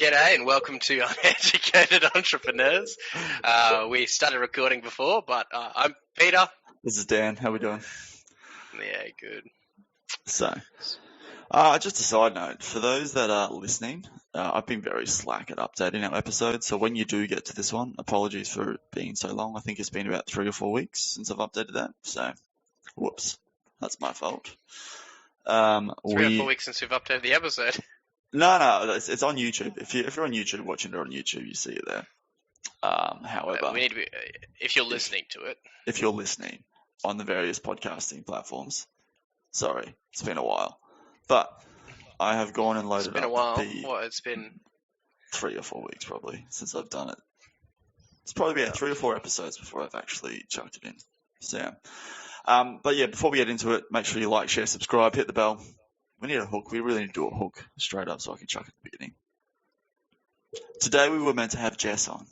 G'day and welcome to Uneducated Entrepreneurs. We started recording before, but I'm Peter. This is Dan. How we doing? Yeah, good. So, just a side note, for those that are listening, I've been very slack at updating our episodes, so when you do get to this one, apologies for it being so long. I think it's been about 3 or 4 weeks since I've updated that, so whoops, that's my fault. 3 or 4 weeks since we've updated the episode. No, it's on YouTube. If you're on YouTube, watching it on YouTube, you see it there. However, we need to be, if you're listening to it. If you're listening on the various podcasting platforms, sorry, it's been a while. But I have gone and loaded up. It's been a while. It's been 3 or 4 weeks probably since I've done it. It's probably been 3 or 4 episodes before I've actually chucked it in. So, yeah. But yeah, before we get into it, make sure you like, share, subscribe, hit the bell. We need a hook. We really need to do a hook straight up so I can chuck at the beginning. Today we were meant to have Jess on,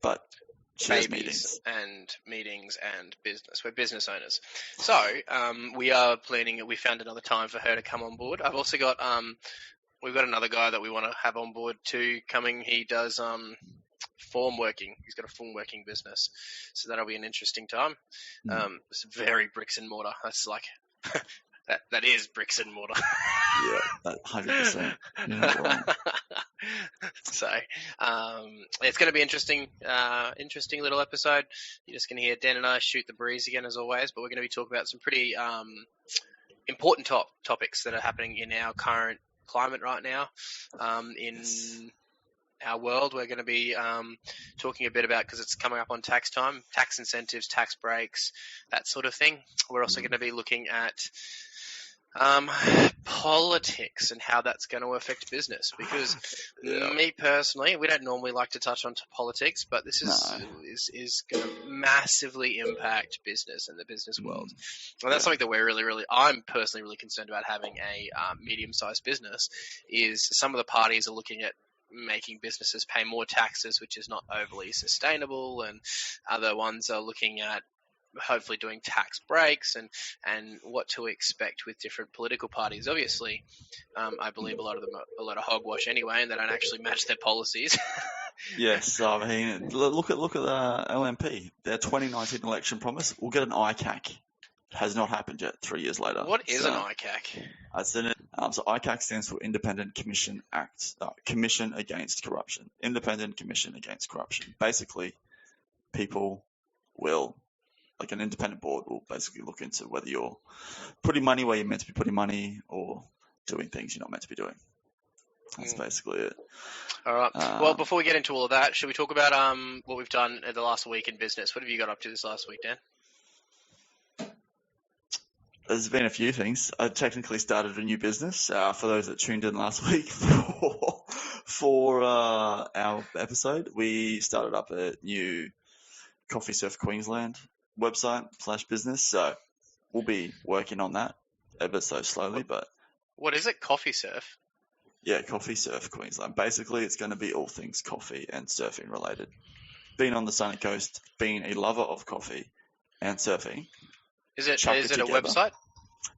but she has meetings and business. We're business owners. So we are planning. We found another time for her to come on board. I've also got we've got another guy that we want to have on board too coming. He does form working. He's got a form working business, so that'll be an interesting time. It's very bricks and mortar. That's like. That is bricks and mortar. Yeah, 100%. You're not wrong. So, it's going to be interesting little episode. You're just going to hear Dan and I shoot the breeze again as always, but we're going to be talking about some pretty important topics that are happening in our current climate right now. In our world, we're going to be talking a bit about, because it's coming up on tax time, tax incentives, tax breaks, that sort of thing. We're also going to be looking at politics and how that's going to affect business, because me personally, we don't normally like to touch on politics, but this is going to massively impact business and the business world. And that's something that I'm personally really concerned about having a medium-sized business, is some of the parties are looking at making businesses pay more taxes, which is not overly sustainable, and other ones are looking at hopefully doing tax breaks and what to expect with different political parties. Obviously, I believe a lot of them are a lot of hogwash anyway, and they don't actually match their policies. Yes, I mean, look at the LNP. Their 2019 election promise, we'll get an ICAC. It has not happened yet 3 years later. What is an ICAC? So ICAC stands for Independent Commission Commission Against Corruption. Independent Commission Against Corruption. Basically, people will, like an independent board will basically look into whether you're putting money where you're meant to be putting money or doing things you're not meant to be doing. That's basically it. All right. Well, before we get into all of that, should we talk about what we've done in the last week in business? What have you got up to this last week, Dan? There's been a few things. I technically started a new business. For those that tuned in last week for our episode, we started up a new Coffee Surf Queensland website / business. So we'll be working on that ever so slowly. But what is it? Coffee Surf? Yeah, Coffee Surf Queensland. Basically, it's going to be all things coffee and surfing related. Being on the sunny coast, being a lover of coffee and surfing. Is it a website?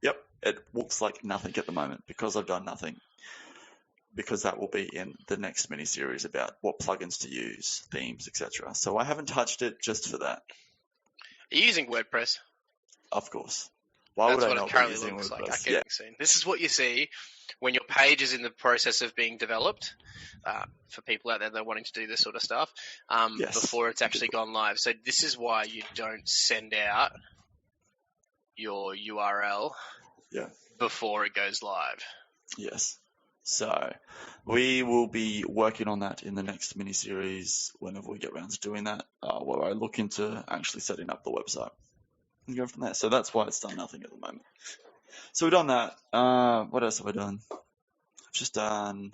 Yep. It looks like nothing at the moment because I've done nothing. Because that will be in the next mini-series about what plugins to use, themes, etc. So I haven't touched it just for that. Are you using WordPress? Of course. Why would I not be using WordPress? Like. I get what you're saying. This is what you see when your page is in the process of being developed, for people out there that are wanting to do this sort of stuff, before it's actually gone live. So this is why you don't send out your URL before it goes live. Yes. So we will be working on that in the next mini-series whenever we get around to doing that, where I look into actually setting up the website and go from there. So that's why it's done nothing at the moment. So we've done that. What else have I done? I've just done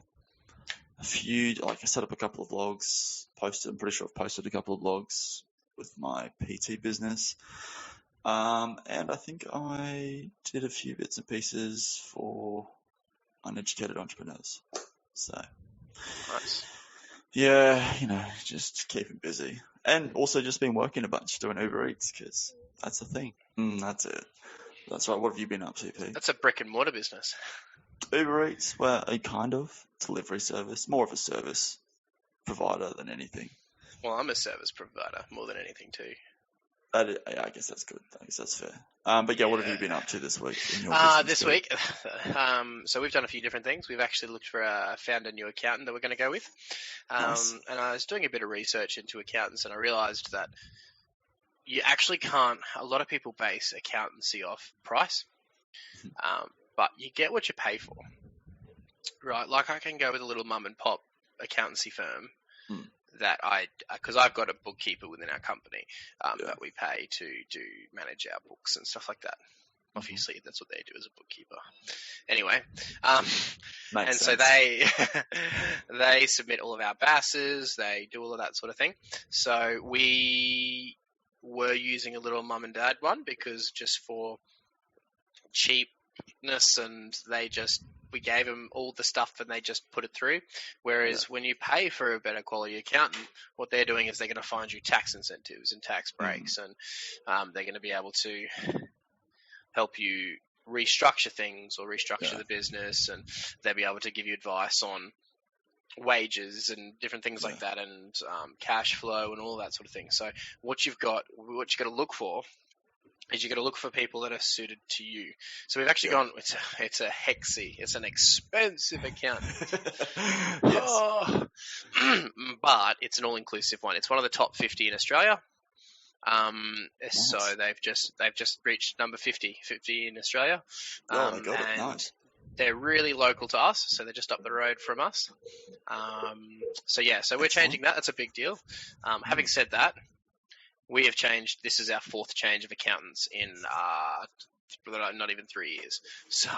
a few, I set up a couple of blogs, I'm pretty sure I've posted a couple of blogs with my PT business. And I think I did a few bits and pieces for Uneducated Entrepreneurs. So, nice. Yeah, just keeping busy. And also just been working a bunch, doing Uber Eats, because that's the thing. That's it. That's right. What have you been up to, Pete? That's a brick and mortar business. Uber Eats, well, a kind of delivery service, more of a service provider than anything. Well, I'm a service provider more than anything too. Yeah, I guess that's good. I guess that's fair. But yeah, what have you been up to this week in your business? This week, so we've done a few different things. We've actually found a new accountant that we're going to go with. Nice. And I was doing a bit of research into accountants, and I realised that you actually can't. A lot of people base accountancy off price, but you get what you pay for, right? Like I can go with a little mum and pop accountancy firm that because I've got a bookkeeper within our company that we pay to manage our books and stuff like that. Obviously, that's what they do as a bookkeeper. Anyway, and sense. so they they submit all of our BASs, they do all of that sort of thing. So we were using a little mum and dad one because just for cheapness, and we gave them all the stuff and they just put it through. Whereas when you pay for a better quality accountant, what they're doing is they're going to find you tax incentives and tax breaks, and they're going to be able to help you restructure things or restructure the business, and they'll be able to give you advice on wages and different things like that, and cash flow and all that sort of thing. So what you've got to look for is you've got to look for people that are suited to you. So we've actually gone, it's a Hexy. It's an expensive account. But it's an all-inclusive one. It's one of the top 50 in Australia. So they've just reached number 50 in Australia. Nice. They're really local to us, so they're just up the road from us. So we're changing that. That's a big deal. Having said that, we have changed. This is our fourth change of accountants in not even 3 years. So,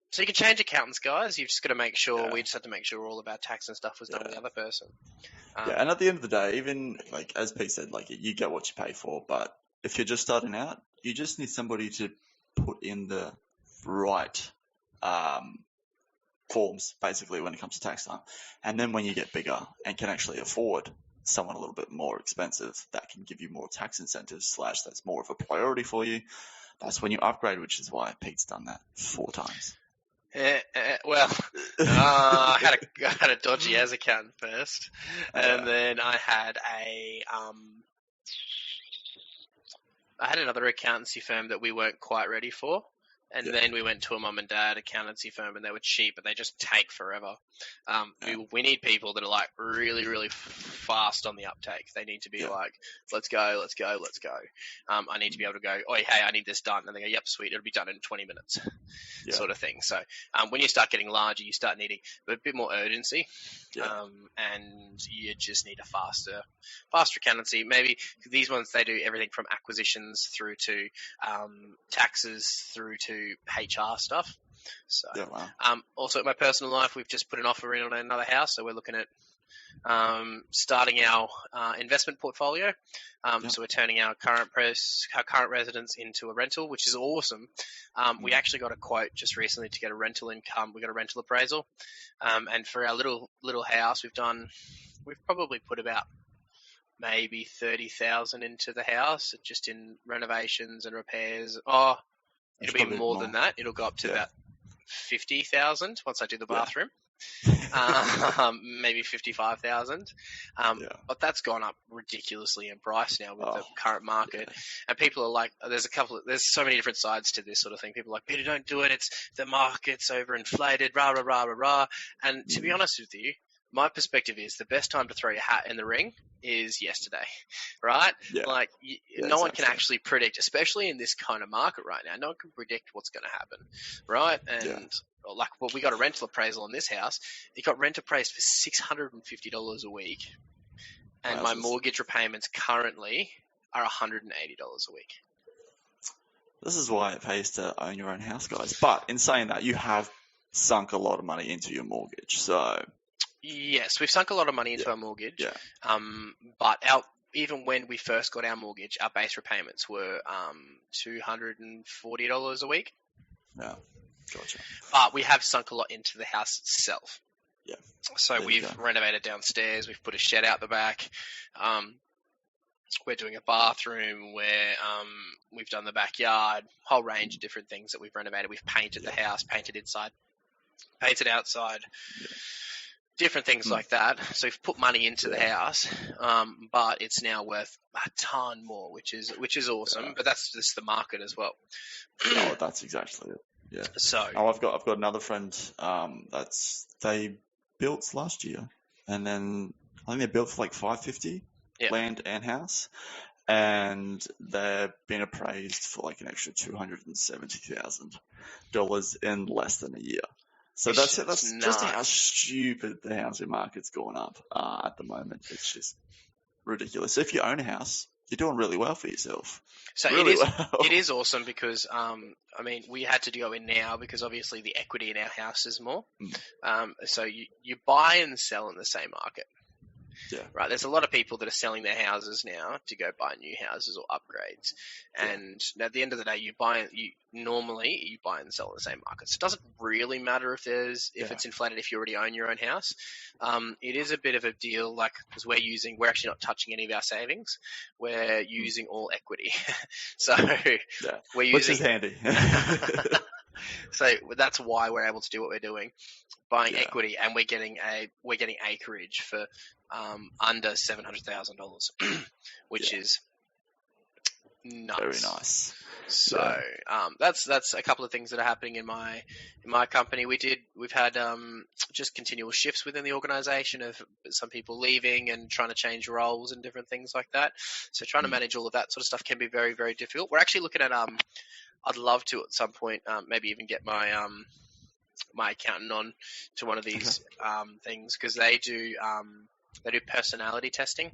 so you can change accountants, guys. You've just got to make sure. We just had to make sure all of our tax and stuff was done with the other person. And at the end of the day, even like as Pete said, like you get what you pay for. But if you're just starting out, you just need somebody to put in the right forms, basically, when it comes to tax time. And then when you get bigger and can actually afford someone a little bit more expensive that can give you more tax incentives / that's more of a priority for you, that's when you upgrade, which is why Pete's done that 4 times. I had a dodgy as accountant first, and then I had another accountancy firm that we weren't quite ready for. And then we went to a mum and dad accountancy firm, and they were cheap, but they just take forever. We need people that are like really, really fast on the uptake. They need to be like, let's go. I need to be able to go, oh, hey, I need this done. And they go, yep, sweet, it'll be done in 20 minutes sort of thing. So when you start getting larger, you start needing a bit more urgency, and you just need a faster accountancy. Maybe these ones, they do everything from acquisitions through to taxes through to HR stuff. So, also in my personal life, we've just put an offer in on another house, so we're looking at starting our investment portfolio. So we're turning our current residence into a rental, which is awesome. We actually got a quote just recently to get a rental income. We got a rental appraisal, and for our little house, we've probably put about maybe 30,000 into the house, just in renovations and repairs. It'll be more than that. It'll go up to about 50,000 once I do the bathroom. Maybe 55,000. But that's gone up ridiculously in price now with the current market. And people are like, there's so many different sides to this sort of thing. People are like, Peter, don't do it. It's the market's overinflated, rah, rah, rah, rah, rah. And to be honest with you, my perspective is the best time to throw your hat in the ring is yesterday, right? No one can actually predict, especially in this kind of market right now. No one can predict what's going to happen, right? And we got a rental appraisal on this house. It got rent appraised for $650 a week, and my mortgage repayments currently are $180 a week. This is why it pays to own your own house, guys. But in saying that, you have sunk a lot of money into your mortgage, so. Yes, we've sunk a lot of money into our mortgage. But even when we first got our mortgage, our base repayments were $240 a week. Yeah, gotcha. But we have sunk a lot into the house itself. Yeah. So we've renovated downstairs. We've put a shed out the back. we're doing a bathroom, we've done the backyard, whole range of different things that we've renovated. We've painted the house, painted inside, painted outside, different things like that. So we've put money into the house, but it's now worth a ton more, which is awesome. But that's just the market as well. Oh, that's exactly it. Yeah. So I've got another friend. They built last year, and then I think they built for like $550 land and house, and they're being appraised for like an extra $270,000 in less than a year. So that's just how stupid the housing market's gone up at the moment. It's just ridiculous. So if you own a house, you're doing really well for yourself. So really it is awesome because we had to go in now because obviously the equity in our house is more. So you buy and sell in the same market. Yeah. Right. There's a lot of people that are selling their houses now to go buy new houses or upgrades. And at the end of the day, you buy and sell in the same market. So it doesn't really matter if it's inflated if you already own your own house. It is a bit of a deal, like, because we're actually not touching any of our savings. We're using all equity. So we're using, which is handy. So that's why we're able to do what we're doing, buying equity, and we're getting acreage for under $700,000, which is nuts. Very nice. So that's a couple of things that are happening in my company. We've had just continual shifts within the organisation of some people leaving and trying to change roles and different things like that. So trying to manage all of that sort of stuff can be very, very difficult. We're actually looking at I'd love to at some point maybe even get my my accountant on to one of these things, because they do personality testing,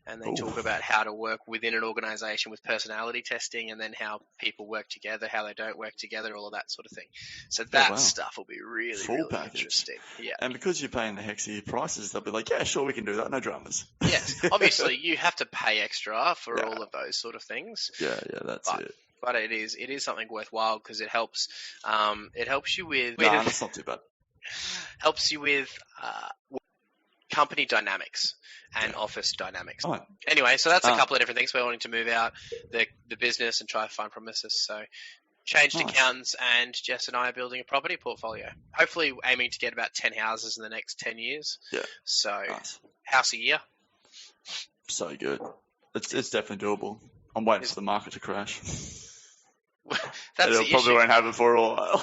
and they talk about how to work within an organization with personality testing, and then how people work together, how they don't work together, all of that sort of thing. So that stuff will be really interesting. Yeah. And because you're paying the hexy prices, they'll be like, yeah, sure, we can do that. No dramas. Yes. Obviously, you have to pay extra for all of those sort of things. Yeah, that's it. But it is something worthwhile because it helps you with. No, that's not too bad. Helps you with company dynamics and office dynamics. Oh. Anyway, so that's a couple of different things. We're wanting to move out the business and try to find premises. So changed accountants, and Jess and I are building a property portfolio. Hopefully aiming to get about 10 houses in the next 10 years. Yeah. So house a year. So good. It's definitely doable. I'm waiting for the market to crash. It probably won't happen for a while.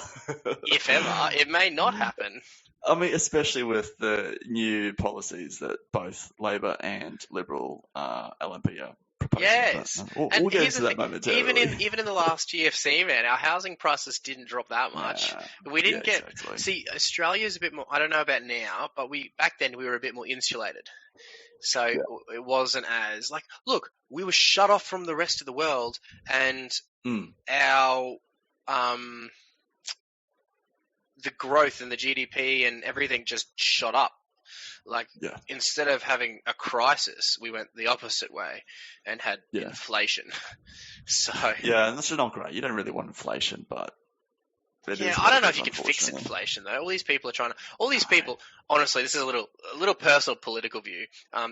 If ever. It may not happen. I mean, especially with the new policies that both Labor and Liberal LNP are proposing. Yes. We'll get into that momentarily. Even in the last GFC, man, our housing prices didn't drop that much. We didn't get... Exactly. See, Australia's a bit more... I don't know about now, but back then we were a bit more insulated. So it wasn't as... Like, look, we were shut off from the rest of the world, and our... the growth and the GDP and everything just shot up. Like, instead of having a crisis, we went the opposite way and had inflation. So and that's not great. You don't really want inflation, but I don't know if you can fix inflation though. All these people, honestly, this is a little personal political view.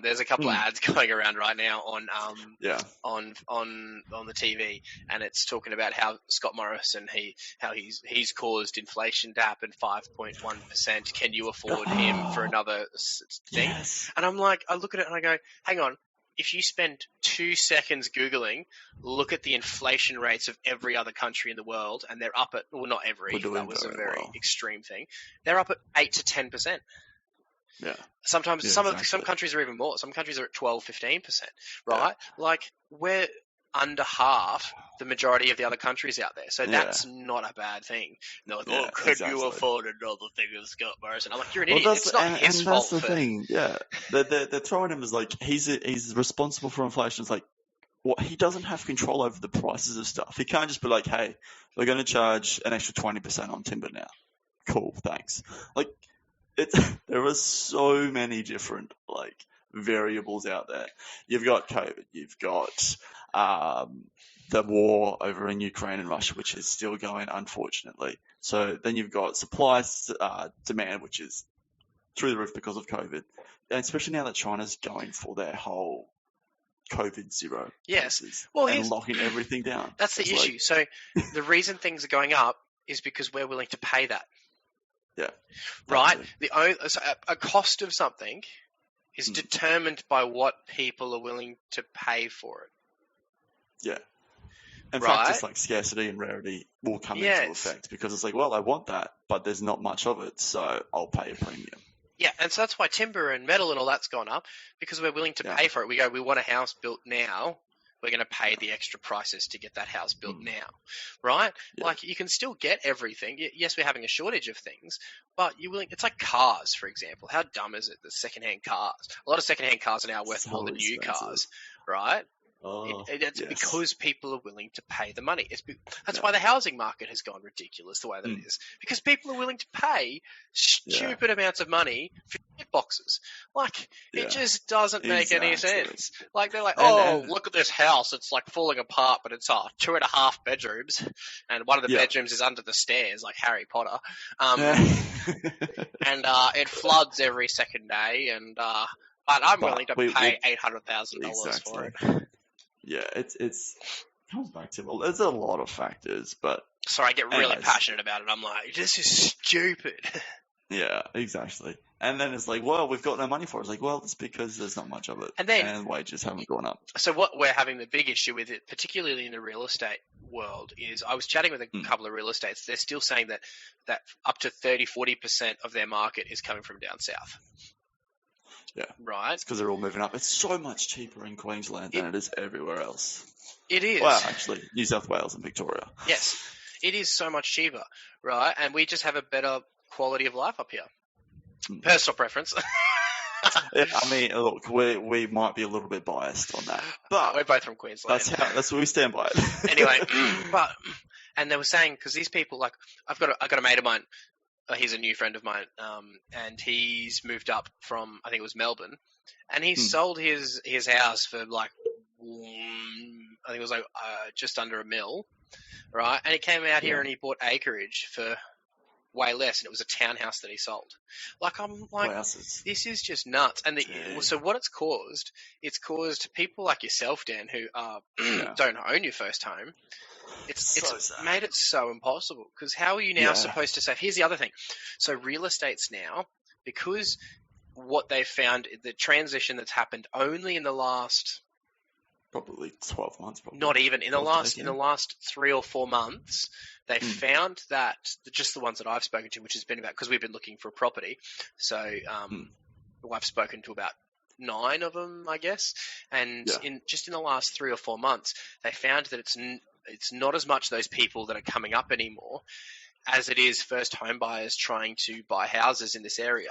There's a couple of ads going around right now on the TV, and it's talking about how Scott Morrison he's caused inflation to happen 5.1%. Can you afford him for another thing? Yes. And I'm like, I look at it and I go, hang on. If you spend 2 seconds Googling, look at the inflation rates of every other country in the world, and they're up at, well, not every, that was a very extreme thing. They're up at 8 to 10%. Yeah. Sometimes some countries are even more. Some countries are at 12, 15%, right? Yeah. Like, we're under half the majority of the other countries out there. So that's not a bad thing. And they're like, could you afford another thing of Scott Morrison? I'm like, you're an idiot. It's not his fault. That's the thing. Yeah. They're throwing him as like, he's responsible for inflation. It's like, he doesn't have control over the prices of stuff. He can't just be like, hey, we're going to charge an extra 20% on timber now. Cool, thanks. Like, there are so many different, like, variables out there. You've got COVID. You've got the war over in Ukraine and Russia, which is still going, unfortunately. So then you've got supply demand, which is through the roof because of COVID. And especially now that China's going for their whole COVID zero Yes. cases Well, and locking everything down. That's the issue. So the reason things are going up is because we're willing to pay that. Yeah. Right? Totally. A cost of something is determined by what people are willing to pay for it. Yeah. In fact, it's like scarcity and rarity will come into effect because it's like, well, I want that, but there's not much of it, so I'll pay a premium. Yeah, and so that's why timber and metal and all that's gone up, because we're willing to pay for it. We go, we want a house built now. We're going to pay the extra prices to get that house built now, right? Yeah. Like, you can still get everything. Yes, we're having a shortage of things, but you're willing. It's like cars, for example. How dumb is it that secondhand cars? A lot of secondhand cars are now worth more than new cars, right? It's because people are willing to pay the money. That's why the housing market has gone ridiculous the way that it is. Because people are willing to pay stupid amounts of money for shit boxes. Like, it just doesn't make any sense. Like, they're like, look at this house. It's like falling apart, but it's 2.5 bedrooms. And one of the bedrooms is under the stairs, like Harry Potter. And it floods every second day. And but I'm willing to pay $800,000 for it. Yeah, it's comes back to, well, there's a lot of factors, but... Sorry, I get really passionate about it. I'm like, this is stupid. Yeah, exactly. And then it's like, well, we've got no money for it. It's like, well, it's because there's not much of it, and wages haven't gone up. So what we're having the big issue with it, particularly in the real estate world, is I was chatting with a couple of real estates. They're still saying that up to 30-40% of their market is coming from down south. Yeah. Right. It's because they're all moving up. It's so much cheaper in Queensland than it is everywhere else. It is. Well, actually, New South Wales and Victoria. Yes. It is so much cheaper, right? And we just have a better quality of life up here. Personal preference. Yeah, I mean, look, we might be a little bit biased on that, but we're both from Queensland. That's where we stand by it. Anyway, and they were saying, because these people, like, I've got a mate of mine. He's a new friend of mine, and he's moved up from, I think it was Melbourne, and he sold his house for like, I think it was like just under $1 million, right? And he came out here and he bought acreage for way less, and it was a townhouse that he sold. Like, I'm like, this is just nuts. And so what it's caused people like yourself, Dan, who don't own your first home. It's made it so impossible, because how are you now supposed to save? Here's the other thing. So real estate's now, because what they've found, the transition that's happened only in the last... Probably 12 months. Probably. Not even. In the last 3 or 4 months, they found that, just the ones that I've spoken to, which has been about, because we've been looking for a property, so I've spoken to about 9 of them, I guess, and in the last 3 or 4 months, they found that it's not as much those people that are coming up anymore as it is first home buyers trying to buy houses in this area.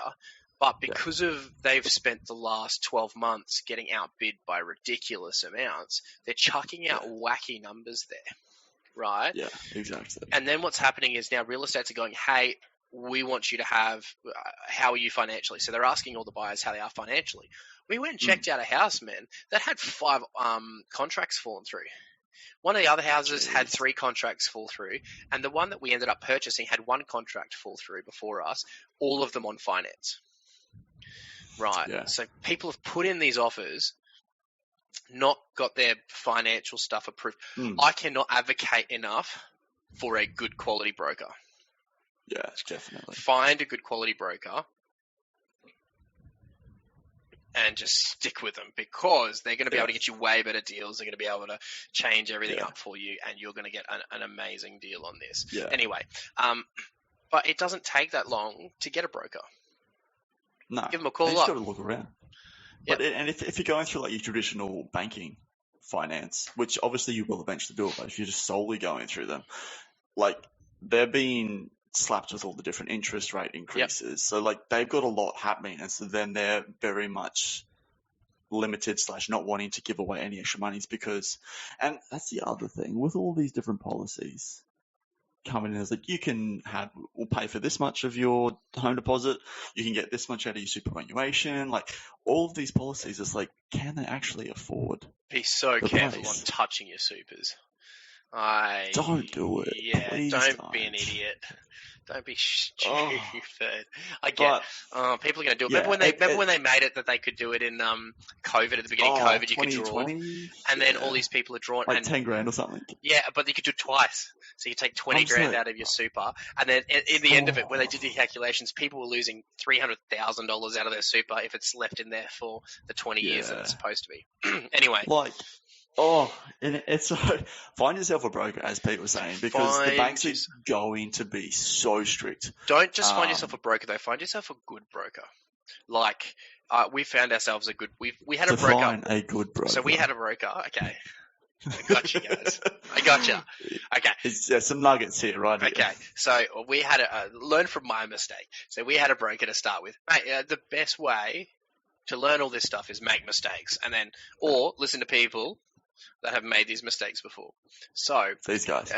But because they've spent the last 12 months getting outbid by ridiculous amounts, they're chucking out wacky numbers there, right? Yeah, exactly. And then what's happening is now real estates are going, hey, we want you to have, how are you financially? So they're asking all the buyers how they are financially. We went and checked out a house, man, that had 5 contracts fallen through. One of the other houses had 3 contracts fall through, and the one that we ended up purchasing had 1 contract fall through before us, all of them on finance. Right. Yeah. So people have put in these offers, not got their financial stuff approved. I cannot advocate enough for a good quality broker. Yeah, definitely. Find a good quality broker and just stick with them, because they're going to be able to get you way better deals. They're going to be able to change everything up for you, and you're going to get an amazing deal on this. Yeah. Anyway, but it doesn't take that long to get a broker. No. Give them a call up. You just got to look around. Yep. But if you're going through like your traditional banking finance, which obviously you will eventually do it, but if you're just solely going through them, like, they're being slapped with all the different interest rate increases. Yep. So like, they've got a lot happening, and so then they're very much limited / not wanting to give away any extra monies, because, and that's the other thing with all these different policies coming in, is like, we'll pay for this much of your home deposit, you can get this much out of your superannuation, like, all of these policies, it's like, can they actually afford? Be so careful on touching your supers. Don't do it. Yeah, Please don't be an idiot. Don't be stupid. I get. People are going to do it. Yeah, remember when they made it that they could do it in COVID at the beginning of COVID? You could draw, 2020, and then all these people are drawn, like and 10 grand or something. yeah, but you could do it twice. So you take 20 grand out of your super, and then in the end of it, when they did the calculations, people were losing $300,000 out of their super if it's left in there for the 20 years that it's supposed to be. Anyway. It's find yourself a broker, as Pete was saying, because the banks are going to be so strict. Don't just find yourself a broker, though. Find yourself a good broker. Like, we found ourselves a good. We had a broker. Define a good broker. So we had a broker. Okay, I got you guys. I got you. Okay. There's some nuggets here, right? Here. Okay, so we had learn from my mistake. So we had a broker to start with. Mate, the best way to learn all this stuff is make mistakes, and then or listen to people that have made these mistakes before. So these guys,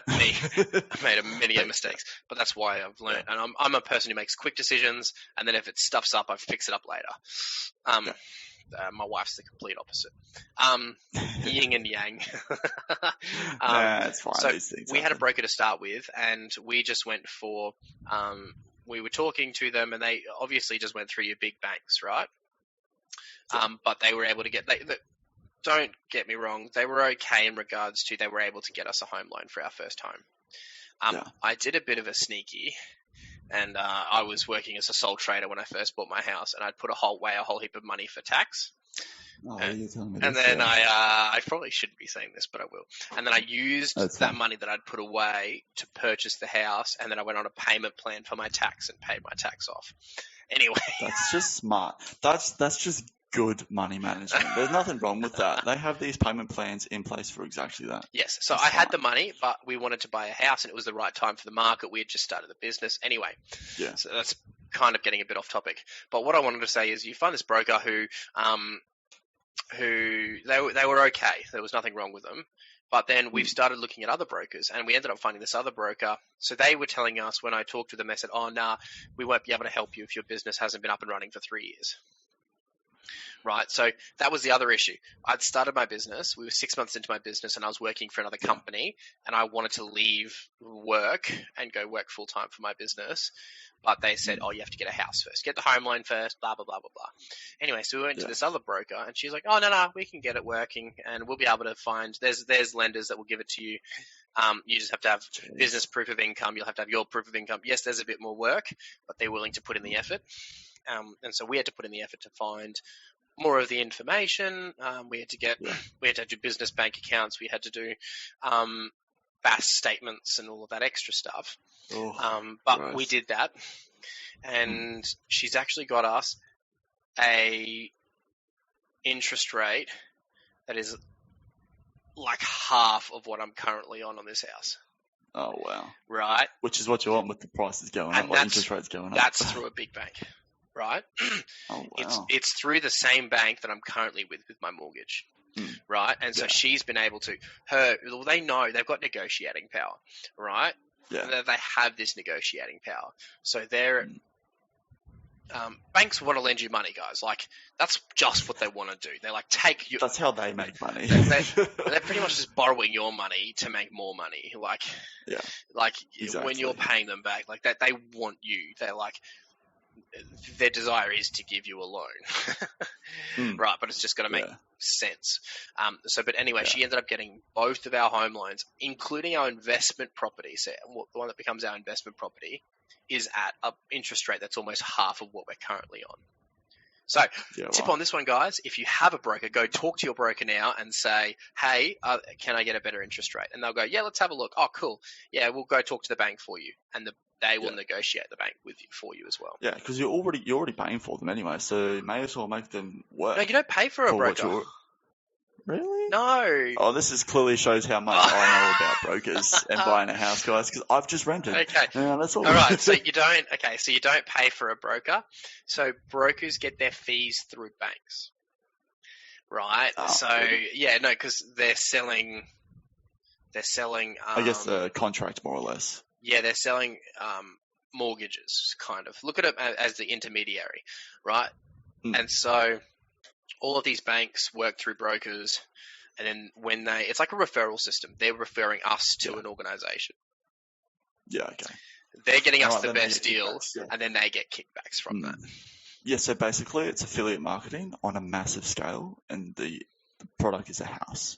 me, I've made many mistakes, but that's why I've learned. And I'm a person who makes quick decisions, and then if it stuffs up, I fix it up later. My wife's the complete opposite. Yin and yang. It's fine. So these things we had a broker to start with, and we just went for. We were talking to them, and they obviously just went through your big banks, right? But they were able to get. Don't get me wrong, they were okay in regards to they were able to get us a home loan for our first home. I did a bit of a sneaky, and I was working as a sole trader when I first bought my house, and I'd put a whole heap of money for tax. You're telling me and this, then I probably shouldn't be saying this, but I will. And then I used that money that I'd put away to purchase the house, and then I went on a payment plan for my tax and paid my tax off. Anyway. That's just smart. That's just good money management. There's nothing wrong with that. They have these payment plans in place for exactly that. Yes. So I had the money, but we wanted to buy a house, and it was the right time for the market. We had just started the business. Anyway. Yeah. So that's kind of getting a bit off topic. But what I wanted to say is you find this broker who they were okay. There was nothing wrong with them. But then we've started looking at other brokers, and we ended up finding this other broker. So they were telling us when I talked to them, they said, we won't be able to help you if your business hasn't been up and running for 3 years. Right. So that was the other issue. I'd started my business. We were 6 months into my business, and I was working for another company, and I wanted to leave work and go work full time for my business. But they said, you have to get a house first. Get the home loan first, blah, blah, blah, blah, blah. Anyway, so we went to this other broker, and she's like, no, we can get it working, and we'll be able to find – there's lenders that will give it to you. You just have to have business proof of income. You'll have to have your proof of income. Yes, there's a bit more work, but they're willing to put in the effort. And so we had to put in the effort to find more of the information. We had to do business bank accounts. We had to do BAS statements and all of that extra stuff. But we did that, and she's actually got us a interest rate that is like half of what I'm currently on this house. Oh, wow. Right. Which is what you want with the prices going up, interest rates going up. That's through a big bank. Right? Oh, wow. It's through the same bank that I'm currently with my mortgage. Right? And so she's been able to they know they've got negotiating power, right? Yeah. They have this negotiating power. So they're banks want to lend you money, guys. Like, that's just what they want to do. They like take you. That's how they make money. They're pretty much just borrowing your money to make more money. Like, exactly. When you're paying them back, like that, they want you. They're like, their desire is to give you a loan, right? But it's just got to make sense. But anyway, she ended up getting both of our home loans, including our investment property. So the one that becomes our investment property is at an interest rate that's almost half of what we're currently on. So tip on this one, guys, if you have a broker, go talk to your broker now and say, hey, can I get a better interest rate? And they'll go, yeah, let's have a look. Oh, cool. Yeah, we'll go talk to the bank for you. And they will negotiate the bank for you as well. Yeah, because you're already paying for them anyway, so you may as well make them work. No, you don't pay for a broker. Really? No. Oh, this clearly shows how much I know about brokers and buying a house, guys, because I've just rented. Okay. Yeah, that's all. All right, so you don't pay for a broker. So brokers get their fees through banks. Right? Because they're selling I guess a contract, more or less. Yeah, they're selling mortgages, kind of. Look at it as the intermediary, right? And so all of these banks work through brokers, And then it's like a referral system. They're referring us to an organisation. Yeah, okay. They're getting us Alright, the then they best get deal, kickbacks, yeah. and then they get kickbacks from that. Yeah, so basically it's affiliate marketing on a massive scale, and the product is a house.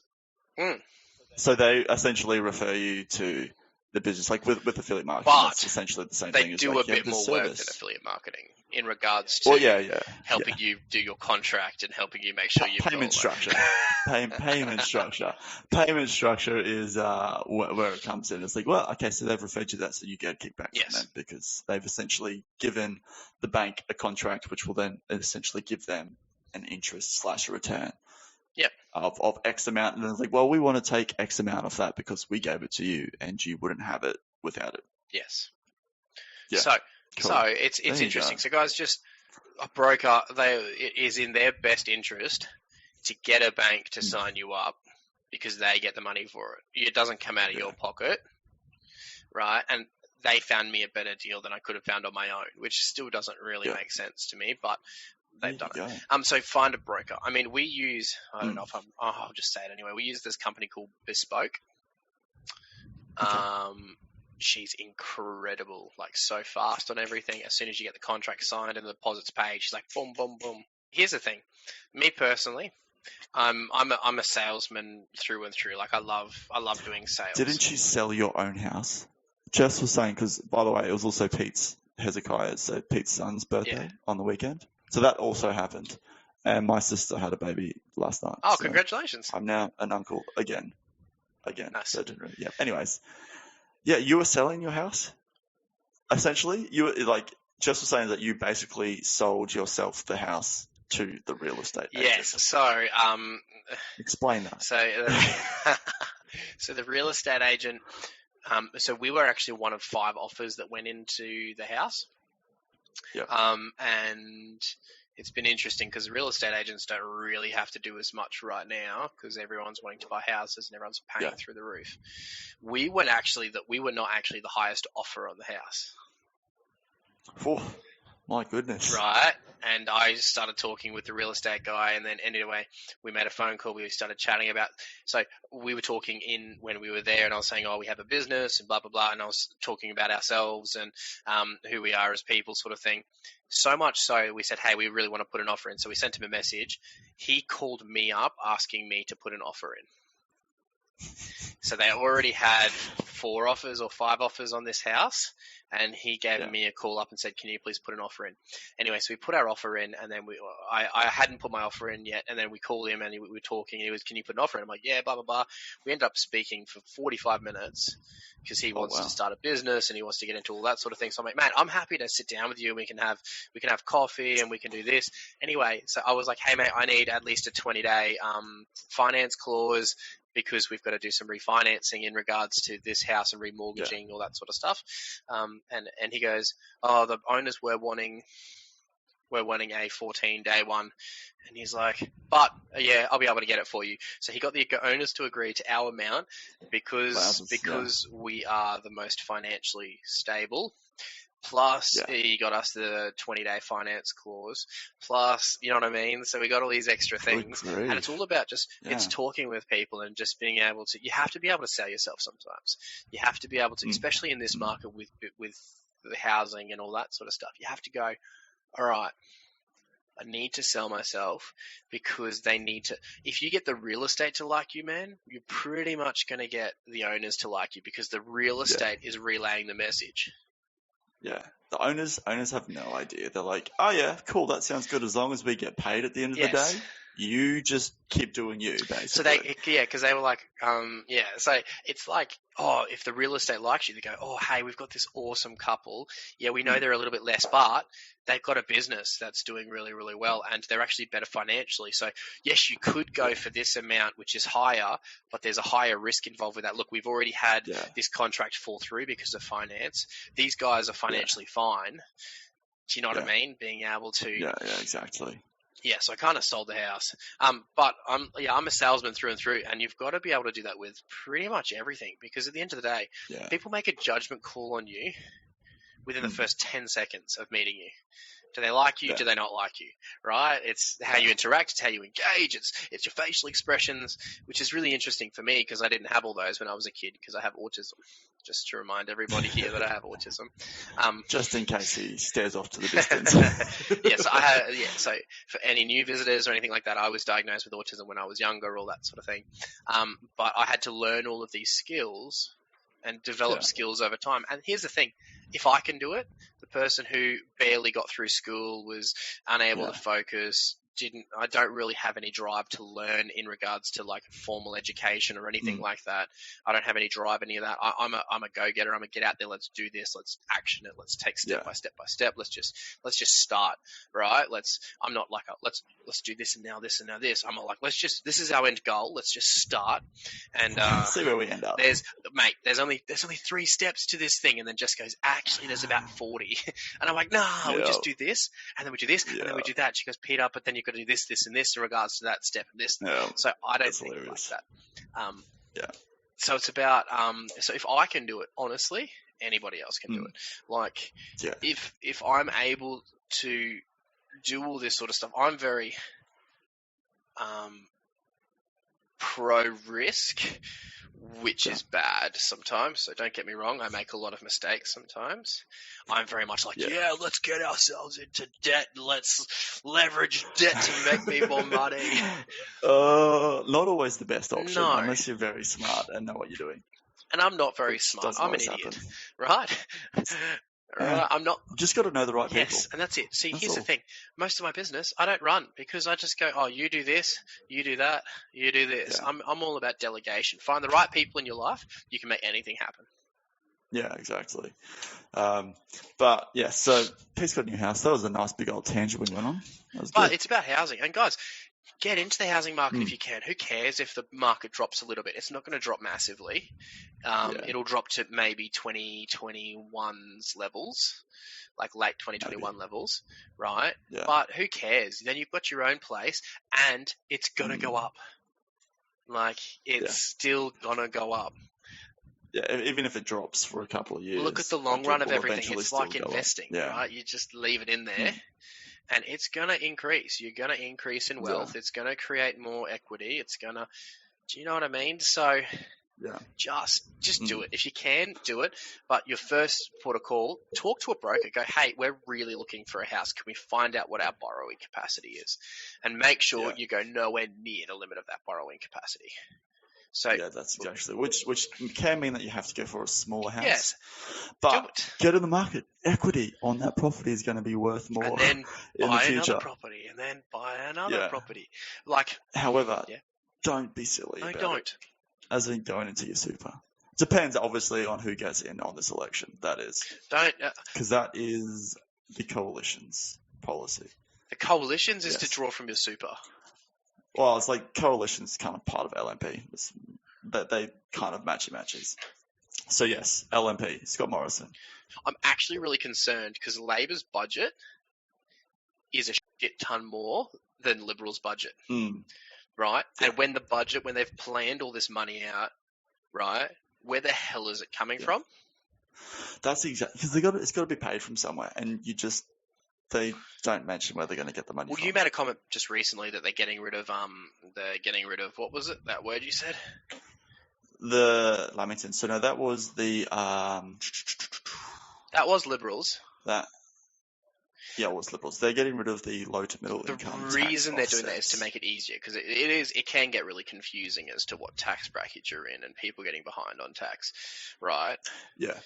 So they essentially refer you to the business, like with affiliate marketing. But that's essentially the same they thing. do like a bit more work than affiliate marketing in regards to helping you do your contract and helping you make sure you payment structure. Payment structure. Payment structure is where it comes in. It's like, well, okay, so they've referred you that, so you get a kickback from them because they've essentially given the bank a contract, which will then essentially give them an interest / a return. Of X amount, and then it's like, well, we want to take X amount of that because we gave it to you, and you wouldn't have it without it. Yes. Yeah. So it's interesting. So guys, just a broker, it is in their best interest to get a bank to sign you up because they get the money for it. It doesn't come out of your pocket, right? And they found me a better deal than I could have found on my own, which still doesn't really make sense to me, but they've done it. So find a broker. I mean, we use, I don't know if I'll just say it anyway. We use this company called Bespoke. She's incredible, like so fast on everything. As soon as you get the contract signed and the deposits paid, she's like, boom, boom, boom. Here's the thing. Me personally, I'm a salesman through and through. Like I love doing sales. Didn't you sell your own house? Jess was saying, because by the way, it was also Pete's son's birthday on the weekend. So that also happened. And my sister had a baby last night. Oh, so congratulations. I'm now an uncle again. Nice. So yeah. Anyways. Yeah, you were selling your house? Essentially? You were like, Jess was saying that you basically sold yourself the house to the real estate agent. Yes. So, explain that. So the real estate agent, so we were actually one of 5 offers that went into the house. Yeah. And it's been interesting because real estate agents don't really have to do as much right now because everyone's wanting to buy houses and everyone's paying through the roof. We were not actually the highest offer on the house. Oh, my goodness. Right. And I started talking with the real estate guy, and then anyway, we made a phone call. We started chatting about, so we were talking when we were there, and I was saying, oh, we have a business and blah, blah, blah. And I was talking about ourselves and who we are as people sort of thing. So much so we said, hey, we really want to put an offer in. So we sent him a message. He called me up asking me to put an offer in. So they already had 4 offers or 5 offers on this house. And he gave me a call up and said, can you please put an offer in? Anyway, so we put our offer in, and then I hadn't put my offer in yet. And then we called him and we were talking, and he was, can you put an offer in? I'm like, yeah, blah, blah, blah. We ended up speaking for 45 minutes because he wants to start a business and he wants to get into all that sort of thing. So I'm like, man, I'm happy to sit down with you and we can have coffee and we can do this. Anyway, so I was like, hey mate, I need at least a 20-day finance clause, because we've got to do some refinancing in regards to this house and remortgaging, all that sort of stuff. And he goes, oh, the owners were wanting a 14-day one. And he's like, but yeah, I'll be able to get it for you. So he got the owners to agree to our amount because we are the most financially stable. Plus, he got us the 20-day finance clause. Plus, you know what I mean? So we got all these extra things. And it's all about it's talking with people and just being able to – you have to be able to sell yourself sometimes. You have to be able to, especially in this market with the housing and all that sort of stuff, you have to go, all right, I need to sell myself because they need to – if you get the real estate to like you, man, you're pretty much going to get the owners to like you because the real estate is relaying the message. Yeah, the owners have no idea. They're like, oh yeah, cool, that sounds good. As long as we get paid at the end of the day, you just keep doing you, basically. So because they were like, so it's like, oh, if the real estate likes you, they go, oh, hey, we've got this awesome couple. Yeah, we know they're a little bit less, but they've got a business that's doing really, really well, and they're actually better financially. So yes, you could go for this amount, which is higher, but there's a higher risk involved with that. Look, we've already had this contract fall through because of finance. These guys are financially fine. Do you know what I mean? Being able to. Yeah, exactly. Yeah, so I kind of sold the house. But I'm a salesman through and through, and you've got to be able to do that with pretty much everything because at the end of the day, people make a judgment call on you within the first 10 seconds of meeting you. Do they like you? Yeah. Do they not like you? Right? It's how you interact. It's how you engage. It's your facial expressions, which is really interesting for me because I didn't have all those when I was a kid because I have autism. Just to remind everybody here that I have autism. Just in case he stares off to the distance. So for any new visitors or anything like that, I was diagnosed with autism when I was younger, all that sort of thing. But I had to learn all of these skills and develop skills over time. And here's the thing. If I can do it, the person who barely got through school, was unable to focus, I don't really have any drive to learn in regards to like formal education or anything like that. I don't have any drive, any of that. I'm a go-getter. I'm a get out there. Let's do this. Let's action it. Let's take step by step by step. Let's just start, right? I'm not like let's do this and now this and now this. I'm like, this is our end goal. Let's just start and see where we end up. There's only 3 steps to this thing, and then just goes, actually there's about 40. And I'm like, nah, we just do this, and then we do this, and then we do that. She goes, Peter, but then you've got to do this, this, and this in regards to that step and this. So I don't think hilarious. Like that. So it's about so if I can do it, honestly, anybody else can do it. Like if I'm able to do all this sort of stuff, I'm very pro risk, which is bad sometimes. So don't get me wrong, I make a lot of mistakes sometimes. I'm very much like, let's get ourselves into debt. Let's leverage debt to make me more money. Not always the best option, unless you're very smart and know what you're doing. And I'm not very smart. I'm an idiot, right? I'm not. Just got to know the right people. Yes, and that's it. See, here's the thing. Most of my business, I don't run because I just go, oh, you do this, you do that, you do this. I'm all about delegation. Find the right people in your life, you can make anything happen. Yeah, exactly. But yeah, so Pete's got a new house. That was a nice big old tangent we went on. But it's about housing. And guys, get into the housing market if you can. Who cares if the market drops a little bit? It's not going to drop massively. It'll drop to maybe 2021's levels, like late 2021 levels, right? Yeah. But who cares? Then you've got your own place, and it's going to go up. Like, it's still going to go up. Yeah, even if it drops for a couple of years. Look at the long run of everything. It's like investing, right? You just leave it in there. And it's going to increase. You're going to increase in wealth. It's going to create more equity. It's going to, do you know what I mean? So just do it. If you can, do it. But your first port of call, talk to a broker. Go, hey, we're really looking for a house. Can we find out what our borrowing capacity is? And make sure you go nowhere near the limit of that borrowing capacity. So that's exactly which can mean that you have to go for a smaller house. Yes, but get in the market. Equity on that property is going to be worth more. And then in buy the future. Another property, and then buy another property. Like, however, don't be silly. It. As in going into your super. Depends obviously on who gets in on this election. That is because that is the coalition's policy. The coalition's is to draw from your super. Well, it's like coalition's kind of part of LNP. They kind of matches. So yes, LNP, Scott Morrison. I'm actually really concerned because Labor's budget is a shit ton more than Liberals' budget, right? Yeah. And when they've planned all this money out, right, where the hell is it coming from? That's exactly because it's got to be paid from somewhere, and they don't mention where they're going to get the money from. You made a comment just recently that they're getting rid of what was it? That word you said? The Lamington. So no, that was the that was Liberals. It was Liberals. They're getting rid of the low to middle income. The reason they're doing that is to make it easier because it can get really confusing as to what tax bracket you're in and people getting behind on tax, right? Yeah.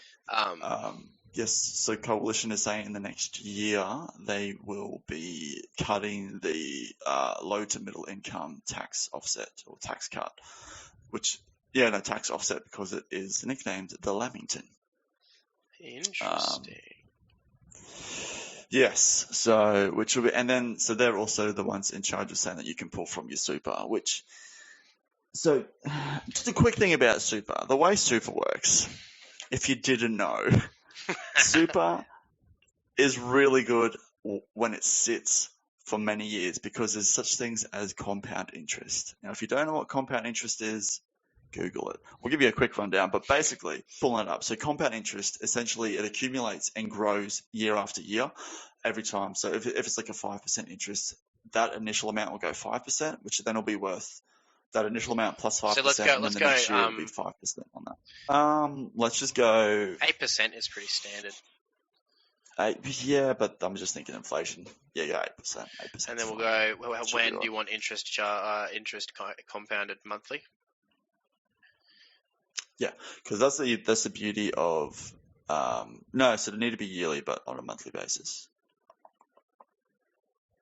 Yes, so Coalition is saying in the next year they will be cutting the low to middle income tax offset or tax cut, tax offset because it is nicknamed the Lamington. Interesting. Yes, so which will be, so they're also the ones in charge of saying that you can pull from your super, so just a quick thing about super. The way super works, if you didn't know, super is really good when it sits for many years because there's such things as compound interest. Now, if you don't know what compound interest is, Google it. We'll give you a quick rundown, but basically, pulling it up. So compound interest, essentially, it accumulates and grows year after year. every time. So if it's like a 5% interest, that initial amount will go 5%, which then will be worth that initial amount plus 5%, So let's go. and then Let's the go. next year it'll be 5% on that. Let's just go 8% is pretty standard. 8. Yeah, but I'm just thinking inflation. Yeah, 8%. 8%. And then we'll go. When do you want interest compounded monthly? Yeah, because that's the beauty of no, so they need to be yearly, but on a monthly basis.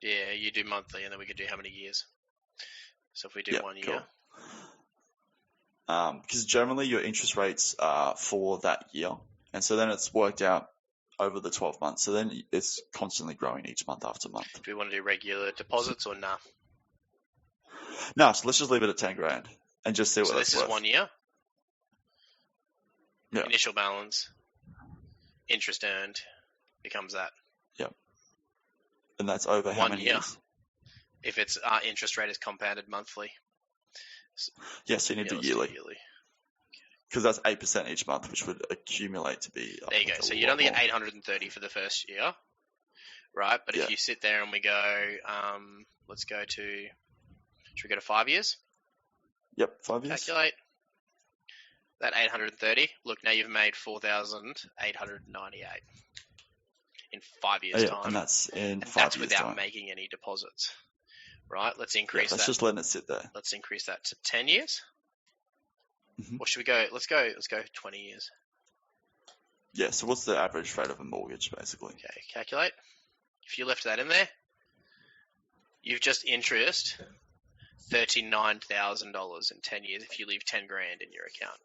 Yeah, you do monthly, and then we can do how many years. So if we do 1 year, because generally your interest rates are for that year, and so then it's worked out over the 12 months. So then it's constantly growing each month after month. Do we want to do regular deposits or nah? No, so let's just leave it at 10 grand and just see what that's worth. So this is 1 year. Yeah. Initial balance, interest earned, becomes that. Yep. And that's over how 1 many year. years? If its interest rate is compounded monthly. Yes, so you need to yearly. Because that's 8% each month, which would accumulate to be. There you go. So you'd only get 830 for the first year, right? But if you sit there and we go, let's go to, should we go to 5 years? Yep, 5 years. Calculate that 830. Look, now you've made 4,898 in 5 years' time. And that's in 5 years' That's without time. making any deposits, right? Let's increase that. Let's just let it sit there. Let's increase that to 10 years. Mm-hmm. Or should we go? Let's go 20 years. Yeah. So what's the average rate of a mortgage, basically? Okay, calculate. If you left that in there, you've just interest $39,000 in 10 years if you leave 10 grand in your account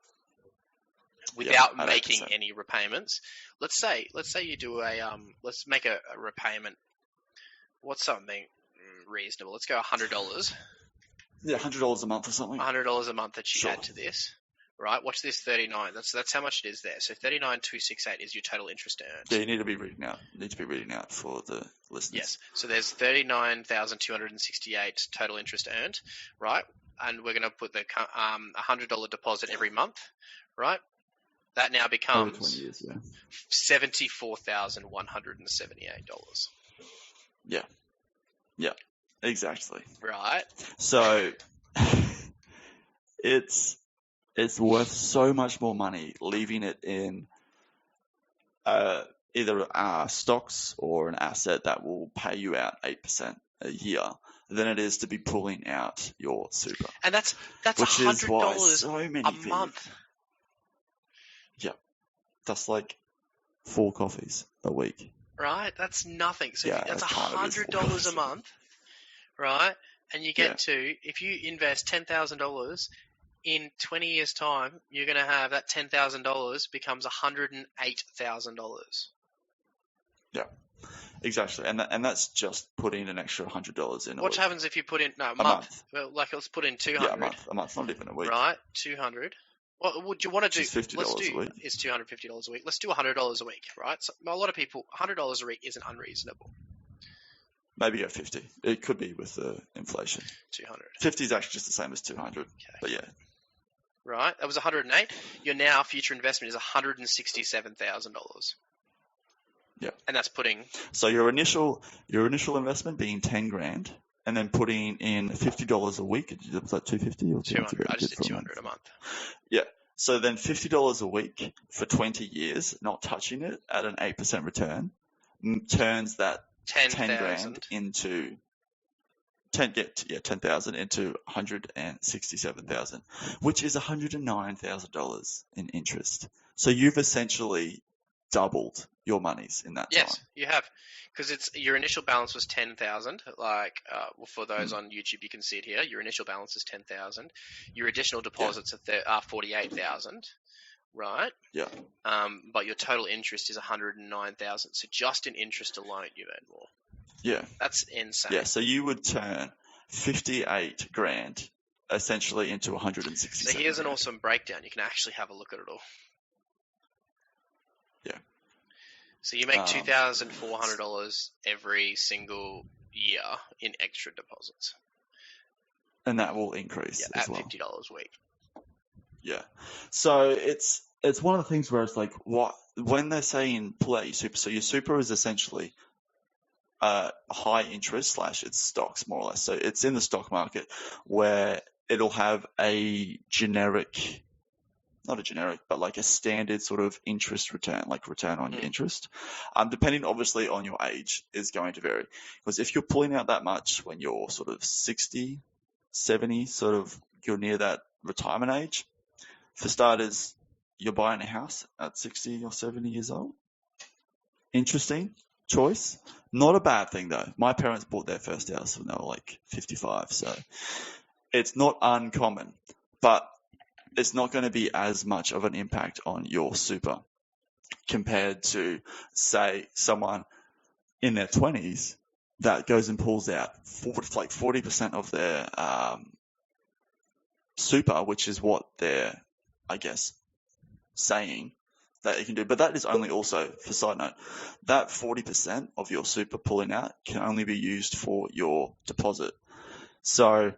without making any repayments. Let's say you do let's make a repayment. What's something reasonable? Let's go $100. Yeah, $100 a month or something. $100 a month that you add to this. Right, watch this 39. That's how much it is there. So 39,268 is your total interest earned. Yeah, you need to be reading out. For the listeners. Yes. So there's 39,268 total interest earned, right? And we're going to put the $100 deposit every month, right? That now becomes over 20 years, yeah. $74,178. Yeah. Yeah. Exactly. Right. So it's worth so much more money leaving it in either stocks or an asset that will pay you out 8% a year than it is to be pulling out your super. And that's $100 a month. Yeah, that's like 4 coffees a week. Right, that's nothing. So yeah, that's $100 a month, right? And you get to, if you invest $10,000 in 20 years' time, you're going to have that $10,000 becomes $108,000. Yeah, exactly. And that's just putting an extra $100 in. What happens if you put in a month? Well, like let's put in 200. Yeah, a month, not even a week. Right, 200. What would you want to do? It's $50 a week. It's $250 a week. Let's do $100 a week, right? So a lot of people, $100 a week isn't unreasonable. Maybe go 50. It could be with the inflation. 200. 50 is actually just the same as 200. Okay. But yeah. Right, that was 108. Your now future investment is $167,000. Yeah. And that's putting. So your initial investment being 10 grand, and then putting in $50 a week. Was that $250 or 200? I just did 200 a month. Yeah. So then $50 a week for 20 years, not touching it at an 8% return, turns that 10 grand into 10,000 into 167,000, which is $109,000 in interest. So you've essentially doubled your monies in that time. Yes, you have, because your initial balance was 10,000. Like for those on YouTube, you can see it here. Your initial balance is 10,000. Your additional deposits are 48,000. Right. Yeah. But your total interest is 109,000. So just in interest alone, you earn more. Yeah. That's insane. Yeah. So you would turn 58 grand essentially into 167. So here's an awesome breakdown. You can actually have a look at it all. Yeah. So you make $2,400 every single year in extra deposits. And that will increase as well. At $50 a week. Yeah. So it's one of the things where it's like, when they're saying pull out your super, so your super is essentially high interest / it's stocks more or less. So it's in the stock market where it'll have a generic, not a generic, but like a standard sort of interest return, like return on your interest. Depending obviously on your age is going to vary, because if you're pulling out that much when you're sort of 60, 70, sort of you're near that retirement age, for starters, you're buying a house at 60 or 70 years old. Interesting choice. Not a bad thing though. My parents bought their first house when they were like 55, so it's not uncommon, but it's not going to be as much of an impact on your super compared to, say, someone in their 20s that goes and pulls out 40% of their super, which is what they're, I guess, saying that you can do. But that is only also, for side note, that 40% of your super pulling out can only be used for your deposit. So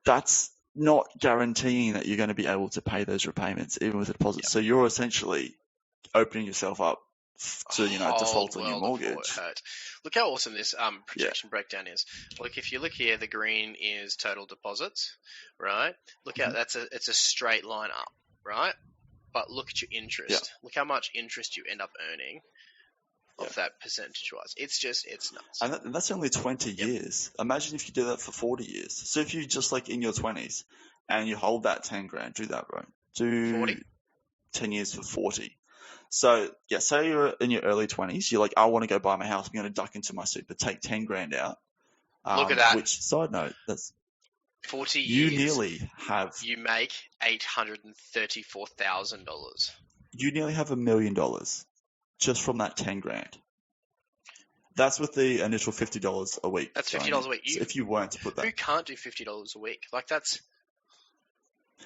that's not guaranteeing that you're going to be able to pay those repayments, even with a deposit. Yep. So you're essentially opening yourself up to, default on your mortgage. Look how awesome this projection breakdown is. Look, if you look here, the green is total deposits, right? Look out, it's a straight line up, right? But look at your interest. Yep. Look how much interest you end up earning of that percentage-wise. It's nuts. And that's only 20 years. Imagine if you do that for 40 years. So if you just like in your 20s and you hold that 10 grand, do that, bro. Do 40. 10 years for 40. So, yeah, say you're in your early 20s. You're like, I want to go buy my house. I'm going to duck into my super, take 10 grand out. Look at that. Which, side note, that's 40 years. You nearly have. You make $834,000. You nearly have $1 million just from that 10 grand. That's with the initial $50 a week. That's $50 a week. So if you weren't to put that. Who can't do $50 a week? Like that's.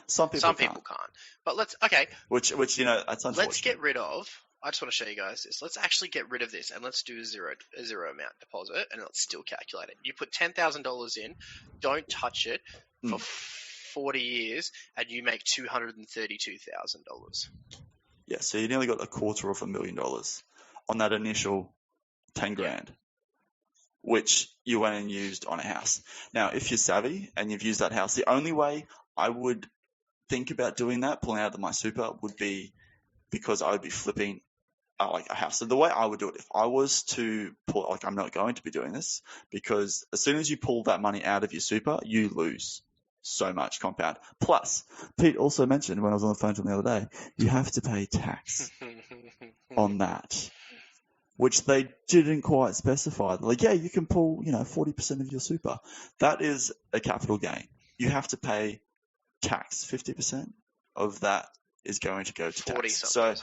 Some people can't. But okay. Which that's unfortunate. Let's get rid of. I just want to show you guys this. Let's actually get rid of this and let's do a zero amount deposit and let's still calculate it. You put $10,000 in, don't touch it for 40 years, and you make $232,000. Yeah, so you nearly got $250,000 on that initial 10 grand, which you went and used on a house. Now, if you're savvy and you've used that house, the only way I would think about doing that, pulling out of my super, would be because I would be flipping like a house. So the way I would do it, if I was to pull, like I'm not going to be doing this, because as soon as you pull that money out of your super, you lose so much compound. Plus, Pete also mentioned when I was on the phone to him the other day, you have to pay tax on that, which they didn't quite specify. Like, yeah, you can pull, 40% of your super. That is a capital gain. You have to pay tax. 50% of that is going to go to 40 tax. So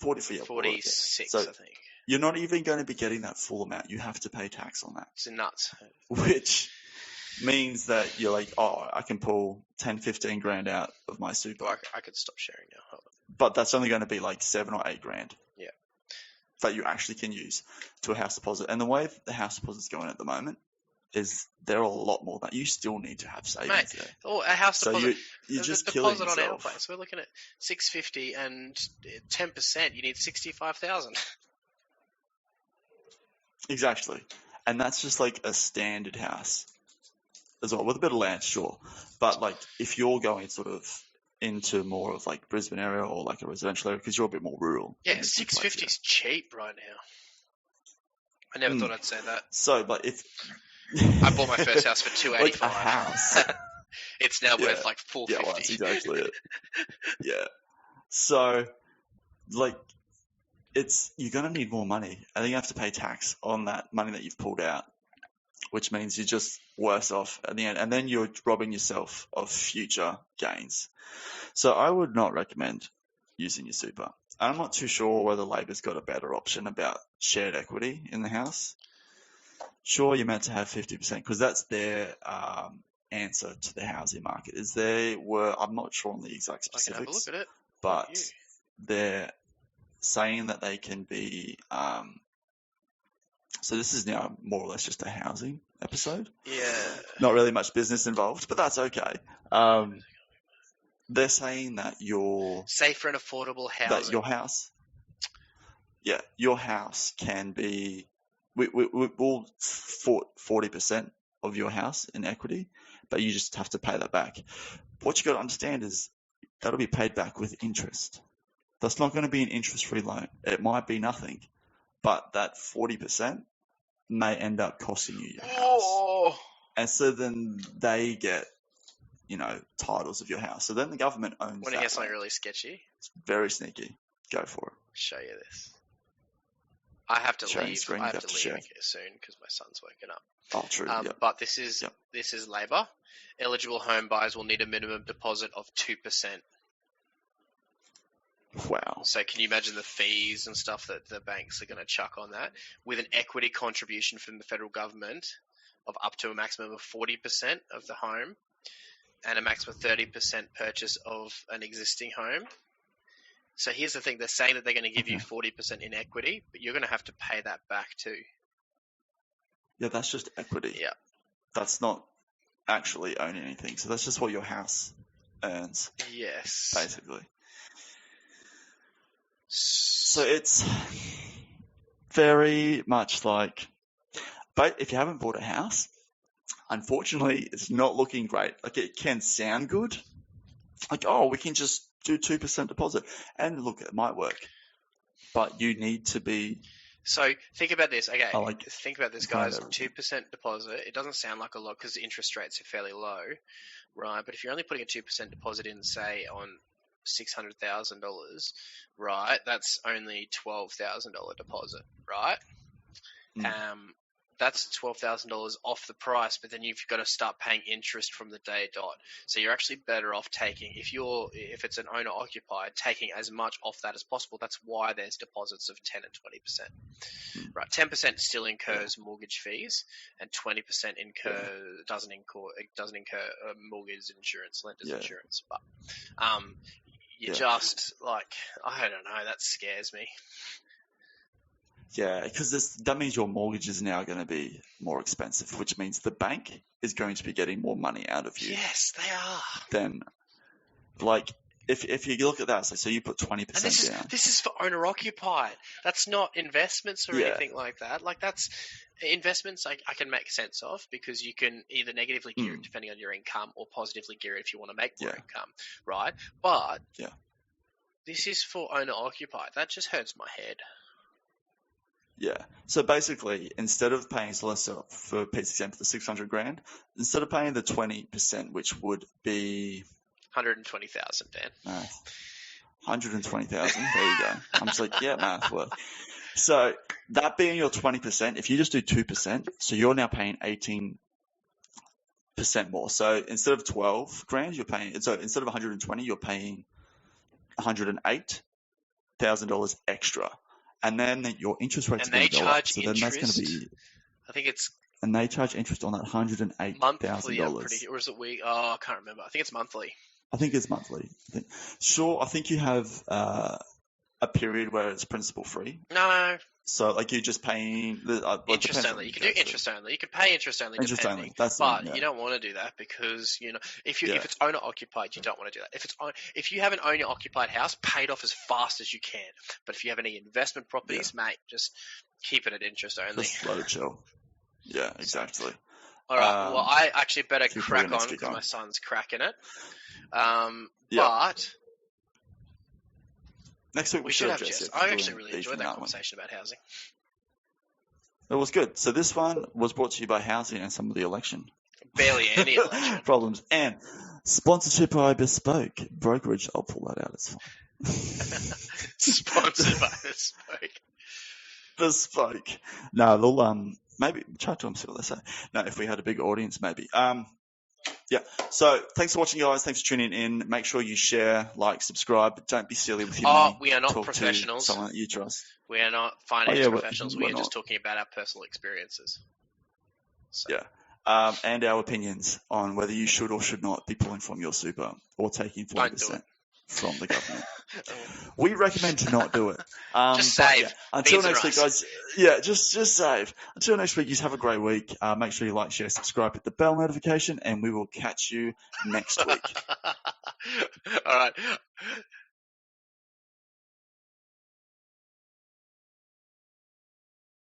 46, I think. You're not even going to be getting that full amount. You have to pay tax on that. It's nuts. Which means that you're like, oh, I can pull 10, 15 grand out of my super. I could stop sharing now. Hold on. But that's only going to be like 7 or 8 grand. Yeah. That you actually can use to a house deposit. And the way the house deposit's going at the moment is they're a lot more than that. You still need to have savings there. Oh, a house deposit. So you're just killing yourself. On our place, we're looking at $650 and 10%. You need $65,000. Exactly, and that's just like a standard house as well, with a bit of land, sure. But like if you're going sort of into more of like Brisbane area or like a residential area, because you're a bit more rural. Yeah, $650 is cheap right now. I never thought I'd say that. So, but if I bought my first house for $285. Like a house. It's now worth like $450. Yeah, well, that's exactly it. Yeah. So, like, you're going to need more money. I think you have to pay tax on that money that you've pulled out, which means you're just worse off at the end. And then you're robbing yourself of future gains. So I would not recommend using your super. I'm not too sure whether Labor's got a better option about shared equity in the house. Sure, you're meant to have 50% because that's their answer to the housing market. I'm not sure on the exact specifics. I can have a look at it. But they're saying that they can be. So this is now more or less just a housing episode. Yeah. Not really much business involved, but that's okay. They're saying that your safer and affordable housing. That your house can be we'll 40% of your house in equity, but you just have to pay that back. What you got to understand is that'll be paid back with interest. That's not going to be an interest-free loan. It might be nothing, but that 40% may end up costing you your house. And so then they get, titles of your house. So then the government owns Want to hear something really sketchy? It's very sneaky. Go for it. Show you this. I have to leave. Screen, I have to leave soon because my son's woken up. Oh, true. Yep. But this is Labor. Eligible home buyers will need a minimum deposit of 2%. Wow. So can you imagine the fees and stuff that the banks are going to chuck on that, with an equity contribution from the federal government of up to a maximum of 40% of the home and a maximum of 30% purchase of an existing home? So here's the thing. They're saying that they're going to give you 40% in equity, but you're going to have to pay that back too. Yeah, that's just equity. Yeah. That's not actually owning anything. So that's just what your house earns. Yes. Basically. So it's very much like, but if you haven't bought a house, unfortunately, it's not looking great. Like, it can sound good. Like, oh, we can just do 2% deposit. And look, it might work. But you need to be... So think about this. Okay, think about this, guys. 2% deposit. It doesn't sound like a lot because interest rates are fairly low, right? But if you're only putting a 2% deposit in, say, on $600,000, right? That's only $12,000 deposit, right? That's $12,000 off the price, but then you've got to start paying interest from the day dot. So you're actually better off taking, if it's an owner occupied, taking as much off that as possible. That's why there's deposits of 10 and 20%. Right, 10% still incurs mortgage fees, and 20% doesn't incur mortgage insurance, lender's insurance. But just like, I don't know, that scares me. Yeah, because that means your mortgage is now going to be more expensive, which means the bank is going to be getting more money out of you. Yes, they are. Then, like, if you look at that, so you put 20% down. This is for owner-occupied. That's not investments or anything like that. Like, that's investments I can make sense of, because you can either negatively gear it depending on your income or positively gear it if you want to make more income, right? But this is for owner-occupied. That just hurts my head. Yeah. So basically, instead of paying, so let's for Pete's example, the $600,000, instead of paying the 20%, which would be 120,000, Dan. 120,000. There you go. I'm just like, math work. So that being your 20%, if you just do 2%, so you're now paying 18% more. So instead of $12,000, you're paying. So instead of 120, you're paying $108,000 extra. And then your interest rate's going to go up. So then that's going to be... I think it's... And they charge interest on that $108,000. Monthly, or is it week? Oh, I can't remember. I think it's monthly. I think it's monthly. I think you have a period where it's principal free. No. So, like, you're just paying... interest only. You can do interest only. You can pay interest only depending. But you don't want to do that because, if it's owner-occupied, you don't want to do that. If you have an owner-occupied house, pay it off as fast as you can. But if you have any investment properties, mate, just keep it at interest only. Just let it chill. Yeah, exactly. All right. Well, I actually better crack on because my son's cracking it. But... Next week we should have Jess. I actually really enjoyed that conversation about housing. It was good. So this one was brought to you by housing and some of the election. Barely any election. Problems. And sponsorship by Bespoke. Brokerage, I'll pull that out. It's fine. Sponsored by Bespoke. Bespoke. No, they'll maybe chat to them, see what they say. No, if we had a big audience, maybe. So thanks for watching, guys. Thanks for tuning in. Make sure you share, like, subscribe. Don't be silly with your money. We are not professionals. Someone that you trust. We are not financial professionals. We are just talking about our personal experiences. So. Yeah. And our opinions on whether you should or should not be pulling from your super or taking 40% from the government. We recommend to not do it. Just save. Until next week, guys. Yeah, just save. Until next week, you have a great week. Make sure you like, share, subscribe, hit the bell notification, and we will catch you next week. All right.